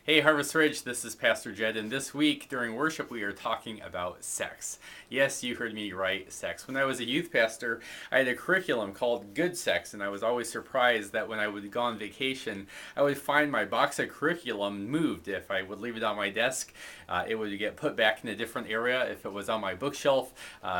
Hey, Harvest Ridge, this is Pastor Jed, and this week during worship we are talking about sex. Yes, you heard me right, sex. When I was a youth pastor, I had a curriculum called Good Sex, and I was always surprised that when I would go on vacation, I would find my box of curriculum moved. If I would leave it on my desk, it would get put back in a different area. If it was on my bookshelf,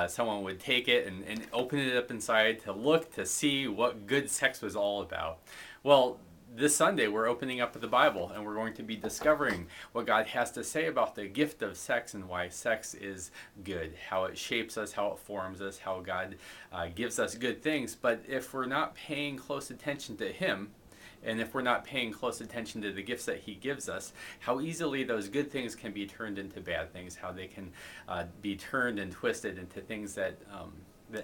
someone would take it and open it up inside to look to see what good sex was all about. Well, this Sunday, we're opening up the Bible and we're going to be discovering what God has to say about the gift of sex and why sex is good, how it shapes us, how it forms us, how God gives us good things. But if we're not paying close attention to Him, and if we're not paying close attention to the gifts that He gives us, how easily those good things can be turned into bad things, how they can be turned and twisted into things that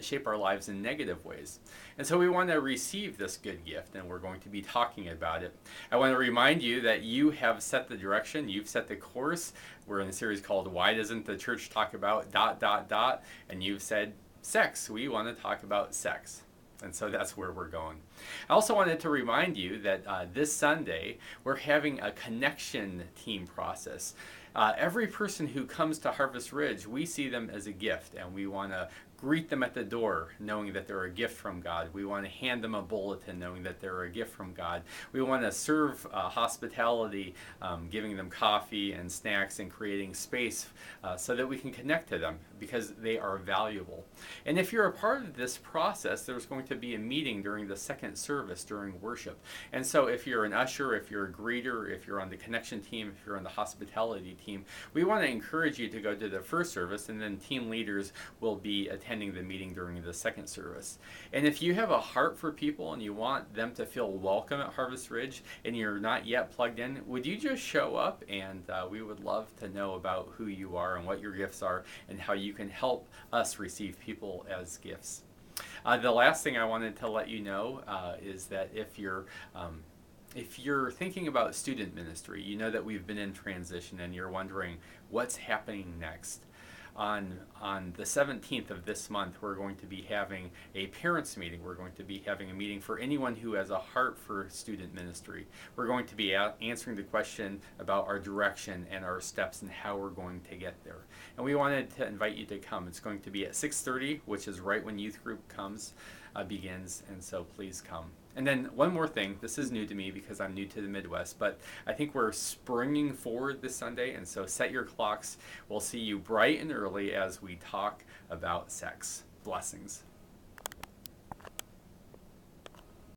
shape our lives in negative ways. And so we want to receive this good gift, and we're going to be talking about it. I want to remind you that you have set the direction, you've set the course. We're in a series called Why Doesn't the Church Talk About ... and you've said sex. We want to talk about sex. And so that's where we're going. I also wanted to remind you that this Sunday we're having a connection team process. Every person who comes to Harvest Ridge, we see them as a gift, and we want to greet them at the door knowing that they're a gift from God. We want to hand them a bulletin knowing that they're a gift from God. We want to serve hospitality, giving them coffee and snacks and creating space so that we can connect to them because they are valuable. And if you're a part of this process, there's going to be a meeting during the second service during worship. And so if you're an usher, if you're a greeter, if you're on the connection team, if you're on the hospitality team, we want to encourage you to go to the first service, and then team leaders will be attending the meeting during the second service. And if you have a heart for people and you want them to feel welcome at Harvest Ridge and you're not yet plugged in, would you just show up? And we would love to know about who you are and what your gifts are and how you can help us receive people as gifts. The last thing I wanted to let you know is that if you're thinking about student ministry, you know that we've been in transition and you're wondering what's happening next. On the 17th of this month, we're going to be having a parents meeting. We're going to be having a meeting for anyone who has a heart for student ministry. We're going to be answering the question about our direction and our steps and how we're going to get there. And we wanted to invite you to come. It's going to be at 6:30, which is right when youth group begins, and so please come. And then one more thing, this is new to me because I'm new to the Midwest, but I think we're springing forward this Sunday, and so set your clocks. We'll see you bright and early as we talk about sex. Blessings.